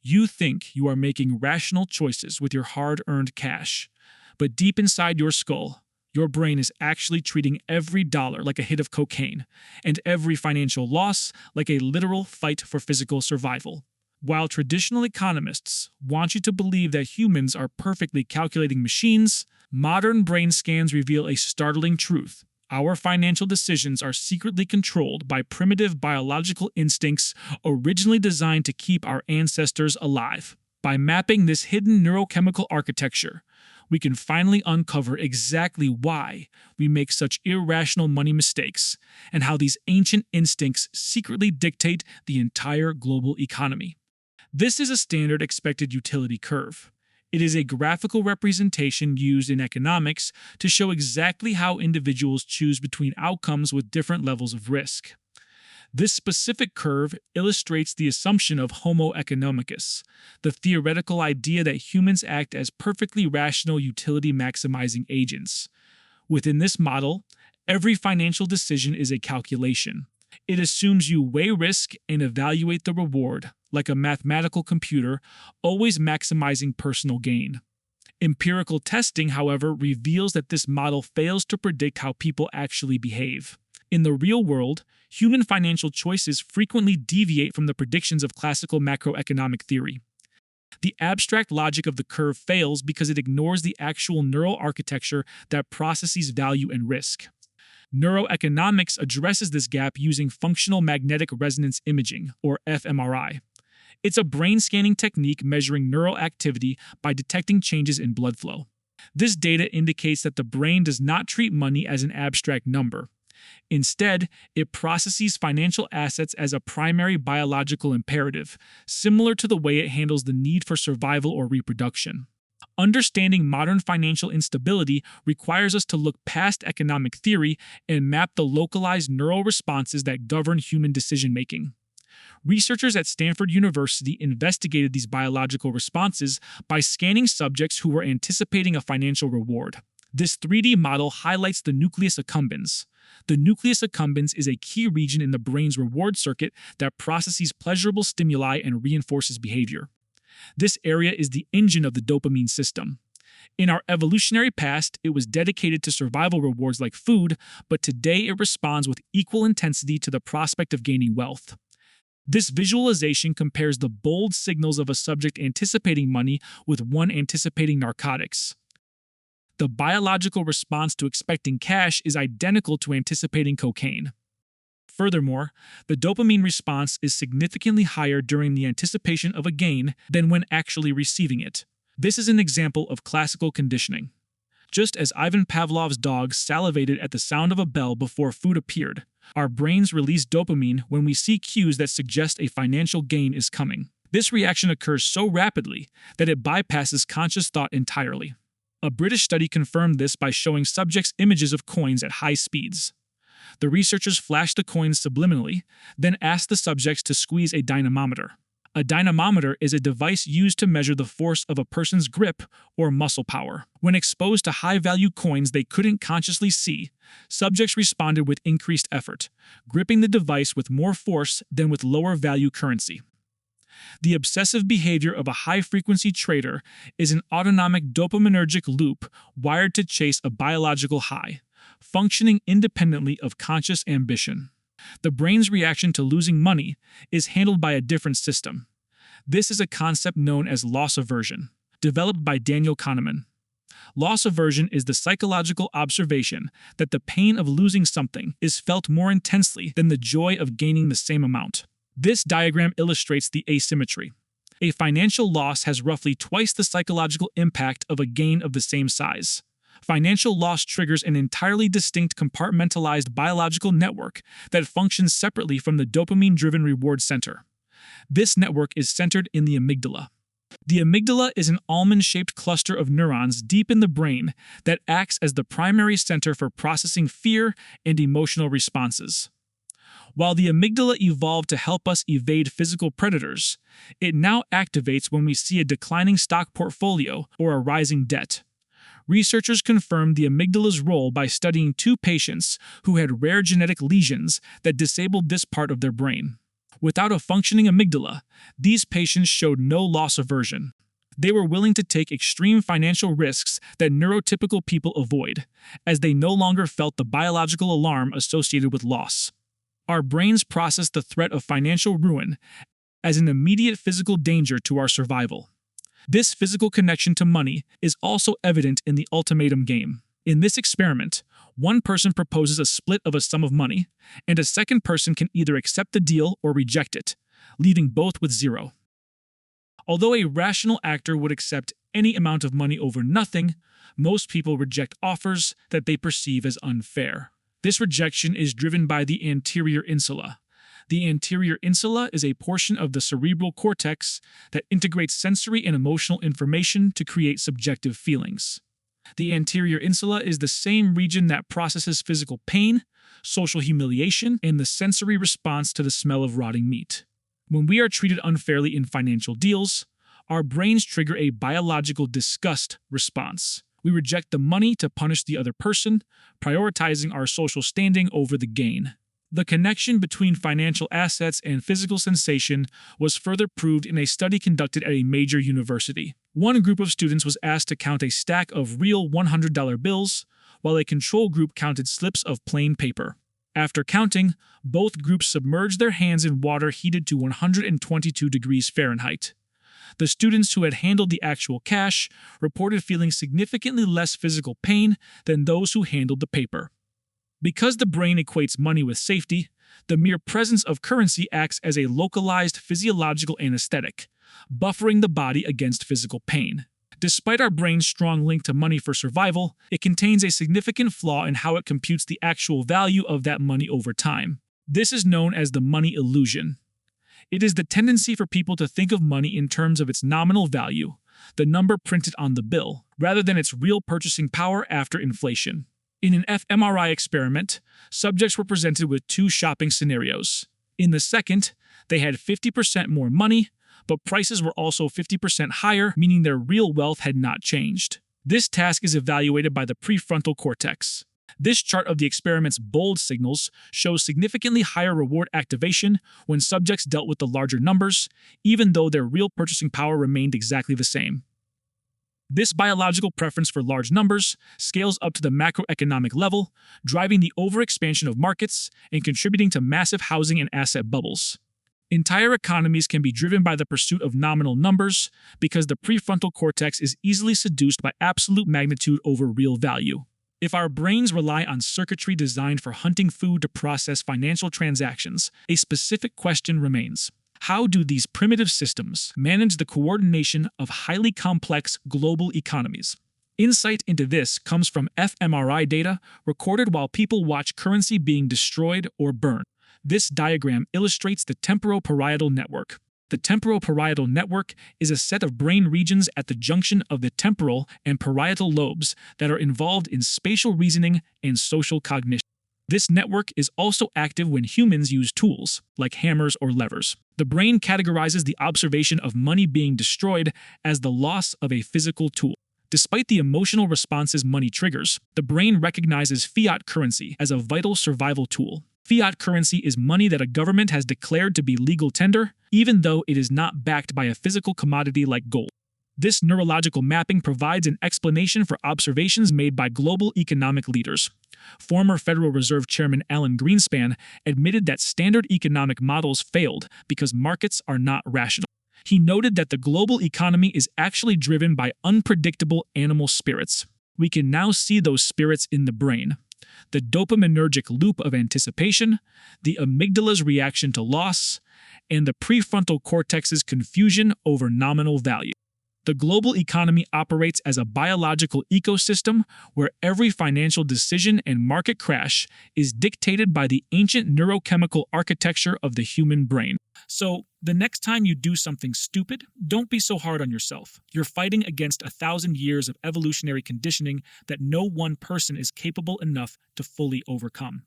You think you are making rational choices with your hard-earned cash, but deep inside your skull, your brain is actually treating every dollar like a hit of cocaine, and every financial loss like a literal fight for physical survival. While traditional economists want you to believe that humans are perfectly calculating machines, modern brain scans reveal a startling truth. Our financial decisions are secretly controlled by primitive biological instincts originally designed to keep our ancestors alive. By mapping this hidden neurochemical architecture, we can finally uncover exactly why we make such irrational money mistakes and how these ancient instincts secretly dictate the entire global economy. This is a standard expected utility curve. It is a graphical representation used in economics to show exactly how individuals choose between outcomes with different levels of risk. This specific curve illustrates the assumption of Homo economicus, the theoretical idea that humans act as perfectly rational utility-maximizing agents. Within this model, every financial decision is a calculation. It assumes you weigh risk and evaluate the reward, like a mathematical computer, always maximizing personal gain. Empirical testing, however, reveals that this model fails to predict how people actually behave. In the real world, human financial choices frequently deviate from the predictions of classical macroeconomic theory. The abstract logic of the curve fails because it ignores the actual neural architecture that processes value and risk. Neuroeconomics addresses this gap using functional magnetic resonance imaging, or fMRI. It's a brain scanning technique measuring neural activity by detecting changes in blood flow. This data indicates that the brain does not treat money as an abstract number. Instead, it processes financial assets as a primary biological imperative, similar to the way it handles the need for survival or reproduction. Understanding modern financial instability requires us to look past economic theory and map the localized neural responses that govern human decision-making. Researchers at Stanford University investigated these biological responses by scanning subjects who were anticipating a financial reward. This 3D model highlights the nucleus accumbens. The nucleus accumbens is a key region in the brain's reward circuit that processes pleasurable stimuli and reinforces behavior. This area is the engine of the dopamine system. In our evolutionary past, it was dedicated to survival rewards like food, but today it responds with equal intensity to the prospect of gaining wealth. This visualization compares the bold signals of a subject anticipating money with one anticipating narcotics. The biological response to expecting cash is identical to anticipating cocaine. Furthermore, the dopamine response is significantly higher during the anticipation of a gain than when actually receiving it. This is an example of classical conditioning. Just as Ivan Pavlov's dog salivated at the sound of a bell before food appeared, our brains release dopamine when we see cues that suggest a financial gain is coming. This reaction occurs so rapidly that it bypasses conscious thought entirely. A British study confirmed this by showing subjects images of coins at high speeds. The researchers flashed the coins subliminally, then asked the subjects to squeeze a dynamometer. A dynamometer is a device used to measure the force of a person's grip or muscle power. When exposed to high-value coins they couldn't consciously see, subjects responded with increased effort, gripping the device with more force than with lower-value currency. The obsessive behavior of a high-frequency trader is an autonomic dopaminergic loop wired to chase a biological high, functioning independently of conscious ambition. The brain's reaction to losing money is handled by a different system. This is a concept known as loss aversion, developed by Daniel Kahneman. Loss aversion is the psychological observation that the pain of losing something is felt more intensely than the joy of gaining the same amount. This diagram illustrates the asymmetry. A financial loss has roughly twice the psychological impact of a gain of the same size. Financial loss triggers an entirely distinct compartmentalized biological network that functions separately from the dopamine-driven reward center. This network is centered in the amygdala. The amygdala is an almond-shaped cluster of neurons deep in the brain that acts as the primary center for processing fear and emotional responses. While the amygdala evolved to help us evade physical predators, it now activates when we see a declining stock portfolio or a rising debt. Researchers confirmed the amygdala's role by studying 2 patients who had rare genetic lesions that disabled this part of their brain. Without a functioning amygdala, these patients showed no loss aversion. They were willing to take extreme financial risks that neurotypical people avoid, as they no longer felt the biological alarm associated with loss. Our brains process the threat of financial ruin as an immediate physical danger to our survival. This physical connection to money is also evident in the ultimatum game. In this experiment, one person proposes a split of a sum of money, and a second person can either accept the deal or reject it, leaving both with zero. Although a rational actor would accept any amount of money over nothing, most people reject offers that they perceive as unfair. This rejection is driven by the anterior insula. The anterior insula is a portion of the cerebral cortex that integrates sensory and emotional information to create subjective feelings. The anterior insula is the same region that processes physical pain, social humiliation, and the sensory response to the smell of rotting meat. When we are treated unfairly in financial deals, our brains trigger a biological disgust response. We reject the money to punish the other person, prioritizing our social standing over the gain. The connection between financial assets and physical sensation was further proved in a study conducted at a major university. One group of students was asked to count a stack of real $100 bills, while a control group counted slips of plain paper. After counting, both groups submerged their hands in water heated to 122 degrees Fahrenheit. The students who had handled the actual cash reported feeling significantly less physical pain than those who handled the paper. Because the brain equates money with safety, the mere presence of currency acts as a localized physiological anesthetic, buffering the body against physical pain. Despite our brain's strong link to money for survival, it contains a significant flaw in how it computes the actual value of that money over time. This is known as the money illusion. It is the tendency for people to think of money in terms of its nominal value, the number printed on the bill, rather than its real purchasing power after inflation. In an fMRI experiment, subjects were presented with two shopping scenarios. In the second, they had 50% more money, but prices were also 50% higher, meaning their real wealth had not changed. This task is evaluated by the prefrontal cortex. This chart of the experiment's bold signals shows significantly higher reward activation when subjects dealt with the larger numbers, even though their real purchasing power remained exactly the same. This biological preference for large numbers scales up to the macroeconomic level, driving the overexpansion of markets and contributing to massive housing and asset bubbles. Entire economies can be driven by the pursuit of nominal numbers because the prefrontal cortex is easily seduced by absolute magnitude over real value. If our brains rely on circuitry designed for hunting food to process financial transactions, a specific question remains. How do these primitive systems manage the coordination of highly complex global economies? Insight into this comes from fMRI data recorded while people watch currency being destroyed or burned. This diagram illustrates the temporoparietal network. The temporoparietal network is a set of brain regions at the junction of the temporal and parietal lobes that are involved in spatial reasoning and social cognition. This network is also active when humans use tools, like hammers or levers. The brain categorizes the observation of money being destroyed as the loss of a physical tool. Despite the emotional responses money triggers, the brain recognizes fiat currency as a vital survival tool. Fiat currency is money that a government has declared to be legal tender, even though it is not backed by a physical commodity like gold. This neurological mapping provides an explanation for observations made by global economic leaders. Former Federal Reserve Chairman Alan Greenspan admitted that standard economic models failed because markets are not rational. He noted that the global economy is actually driven by unpredictable animal spirits. We can now see those spirits in the brain. The dopaminergic loop of anticipation, the amygdala's reaction to loss, and the prefrontal cortex's confusion over nominal value. The global economy operates as a biological ecosystem where every financial decision and market crash is dictated by the ancient neurochemical architecture of the human brain. So, the next time you do something stupid, don't be so hard on yourself. You're fighting against 1,000 years of evolutionary conditioning that no one person is capable enough to fully overcome.